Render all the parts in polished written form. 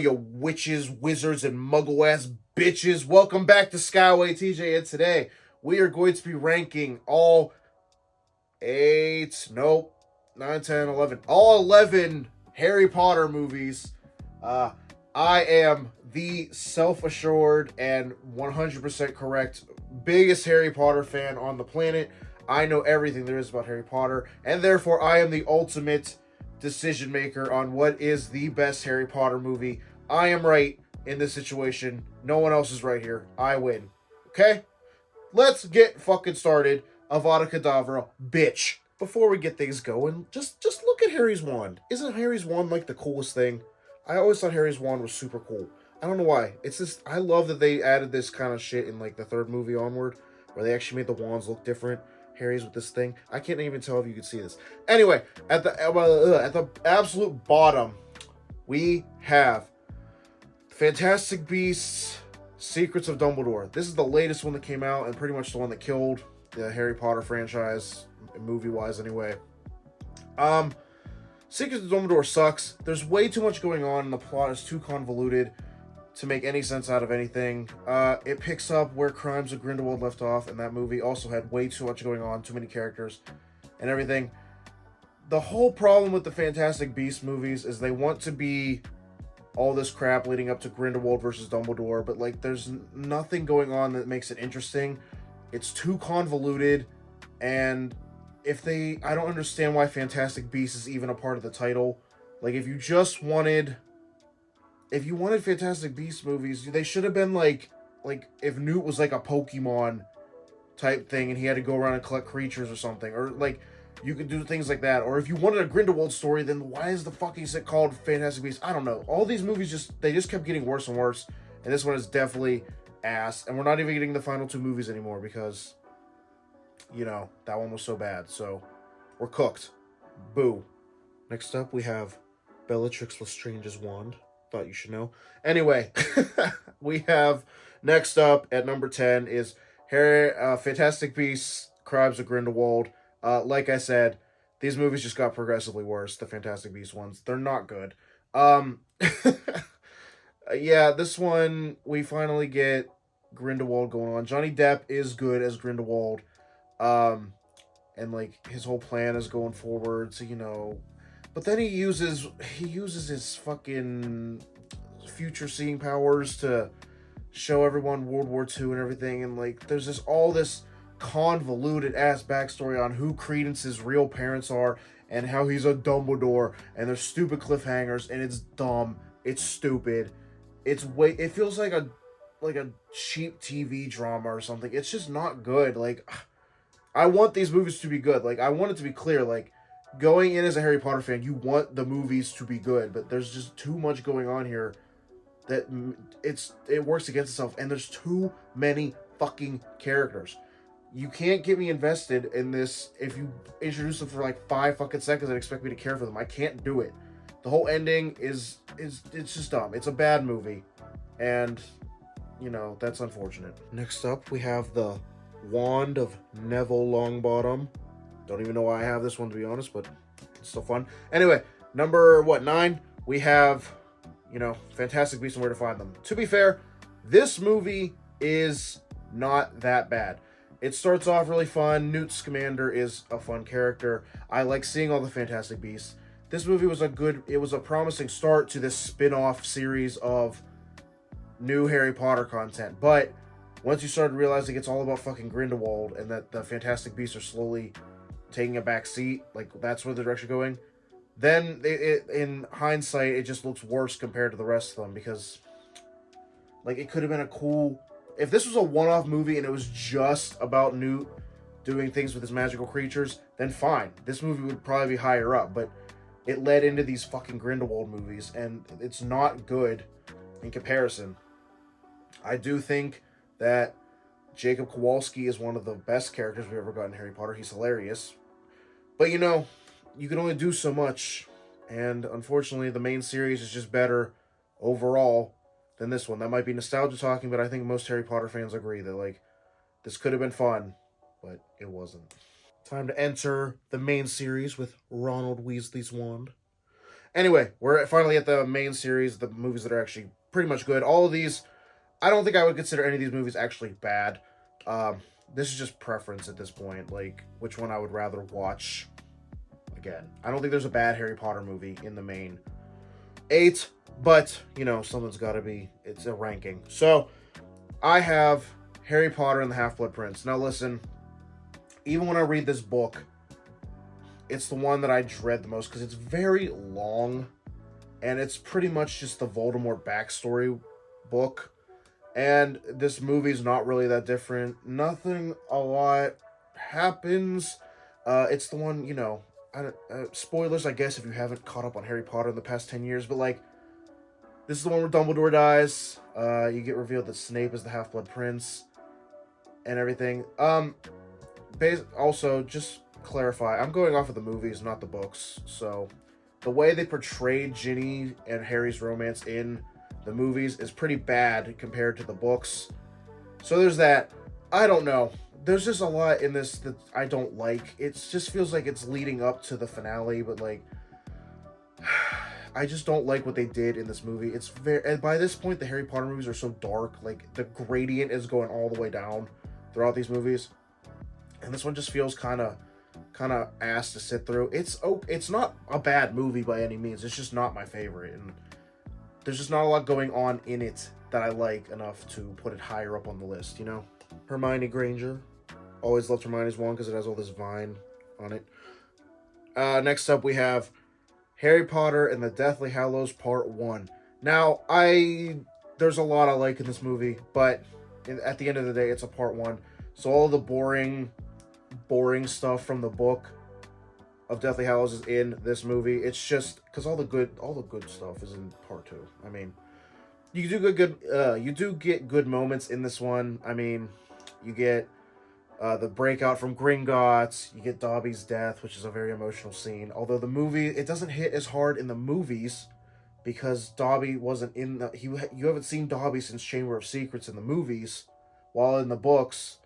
you witches, wizards, and muggle-ass bitches. Welcome back to SkywayTj, and today we are going to be ranking all 11 Harry Potter movies. I am the self-assured and 100% correct biggest Harry Potter fan on the planet. I know everything there is about Harry Potter, and therefore I am the ultimate decision maker on what is the best Harry Potter movie. I am right in this situation. No one else is right here. I win. Okay? Let's get fucking started. Avada Kedavra, bitch. Before we get things going, just look at Harry's wand. Isn't Harry's wand like the coolest thing? I always thought Harry's wand was super cool. I don't know why. It's just, I love that they added this kind of shit in like the third movie onward, where they actually made the wands look different. Harry's with this thing. I can't even tell if you can see this. Anyway, at the absolute bottom, we have Fantastic Beasts: Secrets of Dumbledore. This is the latest one that came out, and pretty much the one that killed the Harry Potter franchise, movie-wise anyway. Secrets of Dumbledore sucks. There's way too much going on, and the plot is too convoluted to make any sense out of anything. It picks up where Crimes of Grindelwald left off, and that movie also had way too much going on, too many characters, and everything. The whole problem with the Fantastic Beasts movies is they want to be all this crap leading up to Grindelwald versus Dumbledore, but like there's nothing going on that makes it interesting. It's too convoluted, and I don't understand why Fantastic Beasts is even a part of the title. Like, if you wanted Fantastic Beasts movies, they should have been like if Newt was like a Pokemon type thing and he had to go around and collect creatures or something, or like you could do things like that. Or if you wanted a Grindelwald story, then why is the fucking shit called Fantastic Beasts? I don't know. All these movies just kept getting worse and worse, and this one is definitely ass. And we're not even getting the final two movies anymore because, you know, that one was so bad. So we're cooked. Boo. Next up, we have Bellatrix Lestrange's wand. Thought you should know. Anyway, we have next up at number 10 is Fantastic Beasts: Crimes of Grindelwald. Like I said, these movies just got progressively worse. The Fantastic Beasts ones, they're not good. Yeah, this one we finally get Grindelwald going on. Johnny Depp is good as Grindelwald, and like his whole plan is going forward. So, you know. But then he uses his fucking future seeing powers to show everyone World War II and everything, and like there's all this convoluted ass backstory on who Credence's real parents are and how he's a Dumbledore, and there's stupid cliffhangers, and it's dumb, it's stupid, it feels like a cheap TV drama or something. It's just not good. Like, I want these movies to be good. Like, I want it to be clear, like, going in as a Harry Potter fan, you want the movies to be good, but there's just too much going on here that it works against itself, and there's too many fucking characters. You can't get me invested in this if you introduce them for like 5 fucking seconds and expect me to care for them. I can't do it. The whole ending is it's just dumb. It's a bad movie, and you know, that's unfortunate. Next up, we have the Wand of Neville Longbottom. Don't even know why I have this one, to be honest, but it's still fun. Anyway, number 9, we have, you know, Fantastic Beasts and Where to Find Them. To be fair, this movie is not that bad. It starts off really fun. Newt Scamander is a fun character. I like seeing all the Fantastic Beasts. This movie was a promising start to this spin-off series of new Harry Potter content. But once you started realizing it's all about fucking Grindelwald and that the Fantastic Beasts are slowly taking a back seat, like that's where the direction going, then in hindsight it just looks worse compared to the rest of them, because like it could have been a cool, if this was a one-off movie and it was just about Newt doing things with his magical creatures, then fine, this movie would probably be higher up. But it led into these fucking Grindelwald movies, and it's not good in comparison. I do think that Jacob Kowalski is one of the best characters we've ever gotten in Harry Potter. He's hilarious. But, you know, you can only do so much. And, unfortunately, the main series is just better overall than this one. That might be nostalgia talking, but I think most Harry Potter fans agree that, like, this could have been fun, but it wasn't. Time to enter the main series with Ronald Weasley's wand. Anyway, we're finally at the main series, the movies that are actually pretty much good. All of these, I don't think I would consider any of these movies actually bad. Um, this is just preference at this point, like which one I would rather watch again. I don't think there's a bad Harry Potter movie in the main 8, but you know, someone's got to be. It's a ranking. So I have Harry Potter and the Half-Blood Prince. Now listen, even when I read this book, it's the one that I dread the most because it's very long, and it's pretty much just the Voldemort backstory book. And this movie's not really that different. Nothing a lot happens. It's the one, you know, spoilers, I guess, if you haven't caught up on Harry Potter in the past 10 years, but like, this is the one where Dumbledore dies. You get revealed that Snape is the Half-Blood Prince and everything. Also, just clarify, I'm going off of the movies, not the books. So, the way they portrayed Ginny and Harry's romance in the movies is pretty bad compared to the books. So there's that. I don't know. There's just a lot in this that I don't like. It just feels like it's leading up to the finale, but like, I just don't like what they did in this movie. It's very, and by this point, the Harry Potter movies are so dark. Like, the gradient is going all the way down throughout these movies, and this one just feels kind of ass to sit through. It's not a bad movie by any means. It's just not my favorite, and there's just not a lot going on in it that I like enough to put it higher up on the list, you know? Hermione Granger. Always loved Hermione's wand because it has all this vine on it. Next up, we have Harry Potter and the Deathly Hallows Part 1. Now, there's a lot I like in this movie, but at the end of the day, it's a Part 1. So all the boring stuff from the book of Deathly Hallows is in this movie. It's just because all the good stuff is in Part 2. I mean, you do get good moments in this one. I mean, you get the breakout from Gringotts. You get Dobby's death, which is a very emotional scene. Although the movie, it doesn't hit as hard in the movies because Dobby wasn't in the. You haven't seen Dobby since Chamber of Secrets in the movies, while in the books,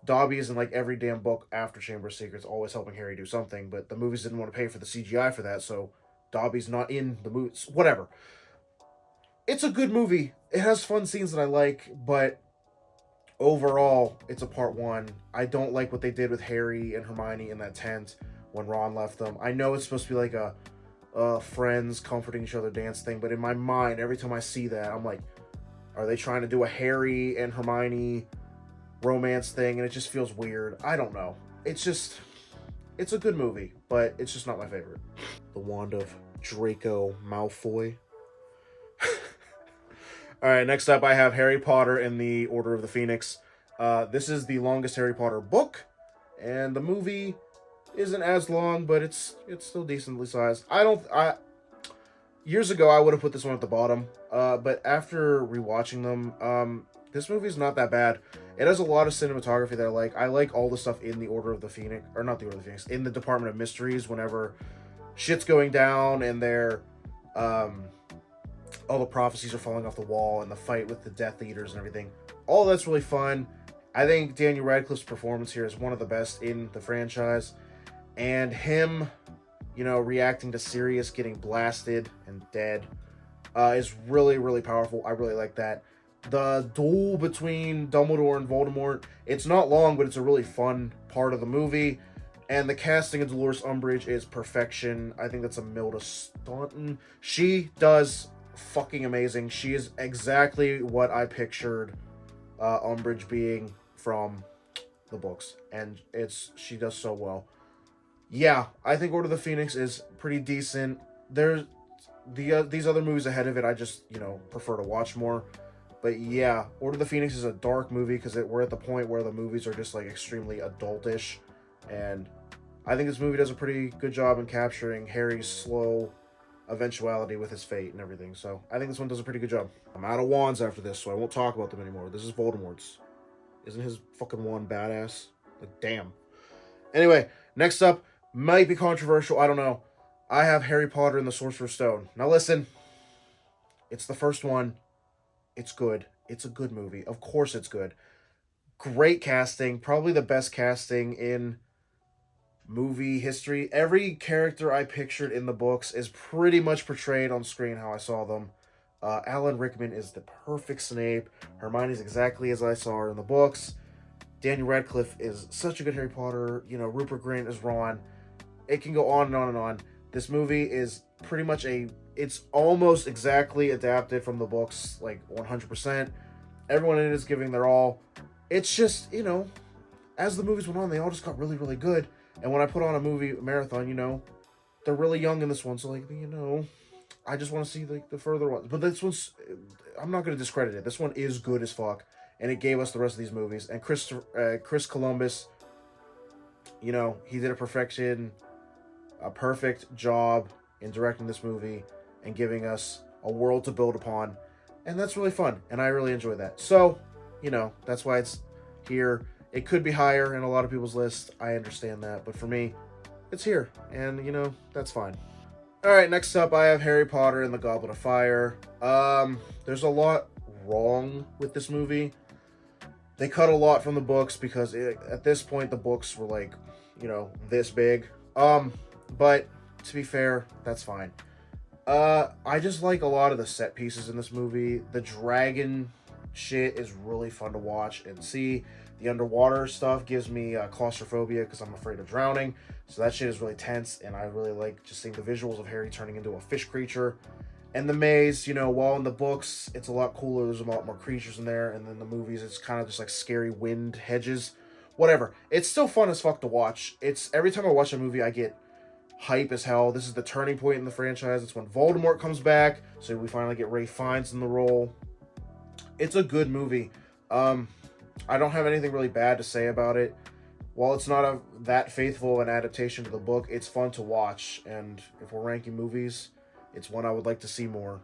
Dobby is in like every damn book after Chamber of Secrets, always helping Harry do something, but the movies didn't want to pay for the CGI for that, so Dobby's not in the movies. Whatever. It's a good movie. It has fun scenes that I like, but overall, it's a Part 1. I don't like what they did with Harry and Hermione in that tent when Ron left them. I know it's supposed to be like a friends comforting each other dance thing, but in my mind, every time I see that, I'm like, are they trying to do a Harry and Hermione romance thing, and it just feels weird. I don't know. It's a good movie, but it's just not my favorite. The Wand of Draco Malfoy. Alright, next up I have Harry Potter and the Order of the Phoenix. This is the longest Harry Potter book, and the movie isn't as long, but it's still decently sized. Years ago I would have put this one at the bottom, but after rewatching them, this movie's not that bad. It has a lot of cinematography that I like. I like all the stuff in the Order of the Phoenix, or not the Order of the Phoenix, in the Department of Mysteries whenever shit's going down and all the prophecies are falling off the wall and the fight with the Death Eaters and everything. All that's really fun. I think Daniel Radcliffe's performance here is one of the best in the franchise. And him, you know, reacting to Sirius getting blasted and dead is really, really powerful. I really like that. The duel between Dumbledore and Voldemort, it's not long, but it's a really fun part of the movie. And the casting of Dolores Umbridge is perfection. I think that's Imelda Staunton. She does fucking amazing. She is exactly what I pictured Umbridge being from the books. And she does so well. Yeah, I think Order of the Phoenix is pretty decent. There's these other movies ahead of it I just, you know, prefer to watch more. But yeah, Order of the Phoenix is a dark movie because we're at the point where the movies are just like extremely adultish, and I think this movie does a pretty good job in capturing Harry's slow eventuality with his fate and everything. So I think this one does a pretty good job. I'm out of wands after this, so I won't talk about them anymore. This is Voldemort's. Isn't his fucking wand badass? Like, damn. Anyway, next up, might be controversial, I don't know. I have Harry Potter and the Sorcerer's Stone. Now listen, it's the first one. It's good. It's a good movie. Of course it's good. Great casting. Probably the best casting in movie history. Every character I pictured in the books is pretty much portrayed on screen how I saw them. Alan Rickman is the perfect Snape. Hermione's exactly as I saw her in the books. Daniel Radcliffe is such a good Harry Potter. You know, Rupert Grint is Ron. It can go on and on and on. This movie is pretty much it's almost exactly adapted from the books, like 100%. Everyone in it is giving their all. It's just, you know, as the movies went on, they all just got really, really good. And when I put on a movie marathon, you know, they're really young in this one. So, like, you know, I just want to see, like, the further ones. But this one's, I'm not going to discredit it. This one is good as fuck. And it gave us the rest of these movies. And Chris Columbus, you know, he did a perfect job in directing this movie and giving us a world to build upon. And that's really fun. And I really enjoy that. So, you know, that's why it's here. It could be higher in a lot of people's list. I understand that. But for me, it's here. And, you know, that's fine. Alright, next up, I have Harry Potter and the Goblet of Fire. There's a lot wrong with this movie. They cut a lot from the books because at this point, the books were like, you know, this big. But to be fair, that's fine. I just like a lot of the set pieces in this movie. The dragon shit is really fun to watch and see. The underwater stuff gives me claustrophobia because I'm afraid of drowning. So that shit is really tense, and I really like just seeing the visuals of Harry turning into a fish creature. And the maze, you know, while in the books, it's a lot cooler. There's a lot more creatures in there. And then the movies, it's kind of just like scary wind hedges. Whatever. It's still fun as fuck to watch. It's every time I watch a movie, I get hype as hell. This is the turning point in the franchise. It's when Voldemort comes back. So we finally get Ralph Fiennes in the role. It's a good movie. I don't have anything really bad to say about it. While it's not that faithful an adaptation to the book, it's fun to watch. And if we're ranking movies, it's one I would like to see more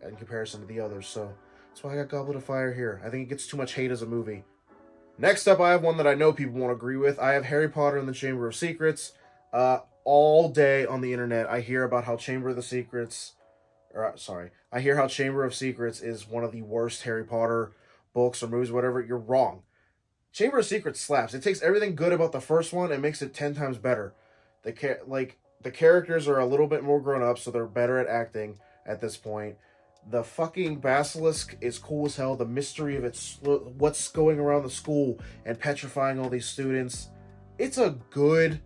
in comparison to the others. So that's why I got Goblet of Fire here. I think it gets too much hate as a movie. Next up, I have one that I know people won't agree with. I have Harry Potter and the Chamber of Secrets. All day on the internet, I hear about how Chamber of Secrets is one of the worst Harry Potter books or movies, whatever. You're wrong. Chamber of Secrets slaps. It takes everything good about the first one and makes it 10 times better. The characters are a little bit more grown up, so they're better at acting at this point. The fucking basilisk is cool as hell. The mystery of what's going around the school and petrifying all these students. It's a good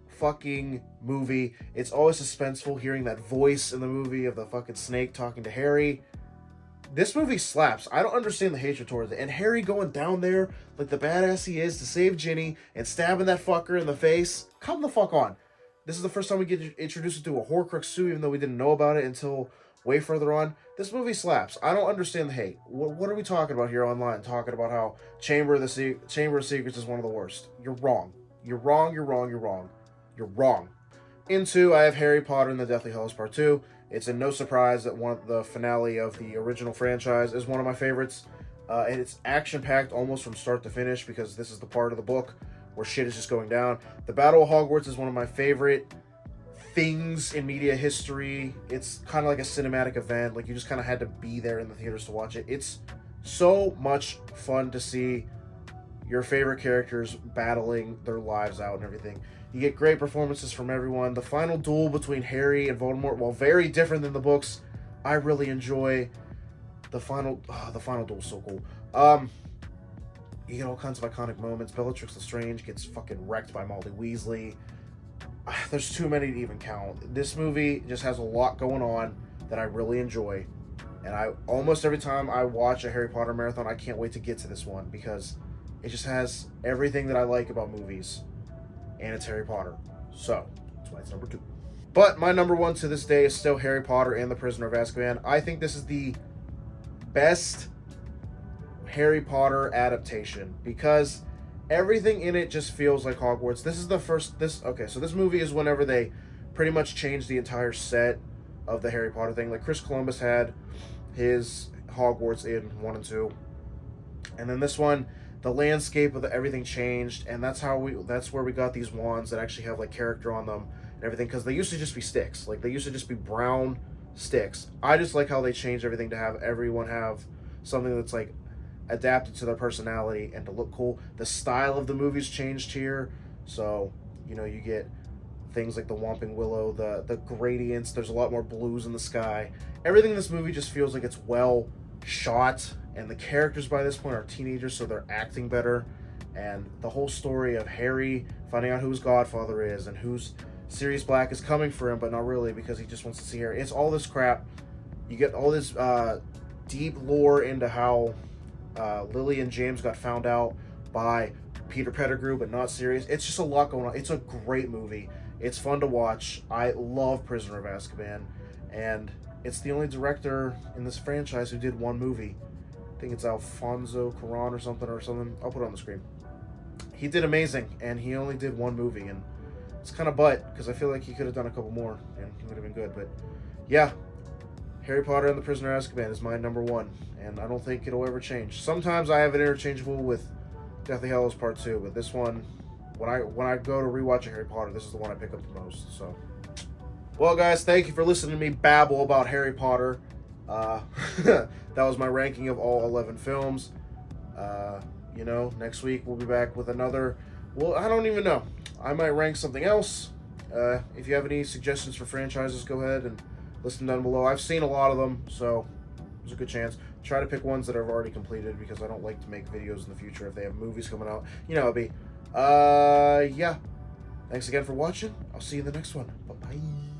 fucking movie. It's always suspenseful hearing that voice in the movie of the fucking snake talking to Harry. This movie slaps. I don't understand the hatred towards it. And Harry going down there like the badass he is to save Ginny and stabbing that fucker in the face. Come the fuck on. This is the first time we get introduced to a Horcrux too, even though we didn't know about it until way further on. This movie slaps. I don't understand the hate. What are we talking about here online? Talking about how Chamber of Secrets is one of the worst. You're wrong. You're wrong. You're wrong. You're wrong. You're wrong. In 2, I have Harry Potter and the Deathly Hallows Part 2. It's no surprise that the finale of the original franchise is one of my favorites. And it's action-packed almost from start to finish because this is the part of the book where shit is just going down. The Battle of Hogwarts is one of my favorite things in media history. It's kind of like a cinematic event. Like, you just kind of had to be there in the theaters to watch it. It's so much fun to see your favorite characters battling their lives out and everything. You get great performances from everyone. The final duel between Harry and Voldemort, while very different than the books, I really enjoy. The final duel is so cool. You get all kinds of iconic moments. Bellatrix Lestrange gets fucking wrecked by Molly Weasley. There's too many to even count. This movie just has a lot going on that I really enjoy. And almost every time I watch a Harry Potter marathon, I can't wait to get to this one because it just has everything that I like about movies. And it's Harry Potter. So, that's why it's number 2. But my number 1 to this day is still Harry Potter and the Prisoner of Azkaban. I think this is the best Harry Potter adaptation because everything in it just feels like Hogwarts. This is the first... so this movie is whenever they pretty much changed the entire set of the Harry Potter thing. Like, Chris Columbus had his Hogwarts in 1 and 2. And then this one... the landscape of everything changed, and that's where we got these wands that actually have like character on them and everything, because they used to just be sticks. Like, they used to just be brown sticks. I just like how they changed everything to have everyone have something that's like adapted to their personality and to look cool. The style of the movies changed here, so You know, you get things like the Whomping Willow, the gradients. There's a lot more blues in the sky. Everything in this movie just feels like it's well shot, and the characters by this point are teenagers, so they're acting better. And the whole story of Harry finding out who his godfather is and who's Sirius Black is coming for him, but not really, because he just wants to see Harry. It's all this crap. You get all this deep lore into how Lily and James got found out by Peter Pettigrew, but not Sirius. It's just a lot going on. It's a great movie. It's fun to watch. I love Prisoner of Azkaban, and it's the only director in this franchise who did one movie. I think it's Alfonso Cuarón or something. I'll put it on the screen. He did amazing, and he only did one movie, and it's kind of because I feel like he could have done a couple more, and he would have been good. But yeah, Harry Potter and the Prisoner of Azkaban is my number one, and I don't think it'll ever change. Sometimes I have it interchangeable with Deathly Hallows Part 2, but this one, when I go to rewatch a Harry Potter, this is the one I pick up the most. So, well, guys, thank you for listening to me babble about Harry Potter. That was my ranking of all 11 films. You know, next week we'll be back with another. Well, I don't even know. I might rank something else. If you have any suggestions for franchises, go ahead and listen down below. I've seen a lot of them, so there's a good chance. Try to pick ones that I've already completed, because I don't like to make videos in the future if they have movies coming out. You know, it'll be. Yeah. Thanks again for watching. I'll see you in the next one. Bye-bye.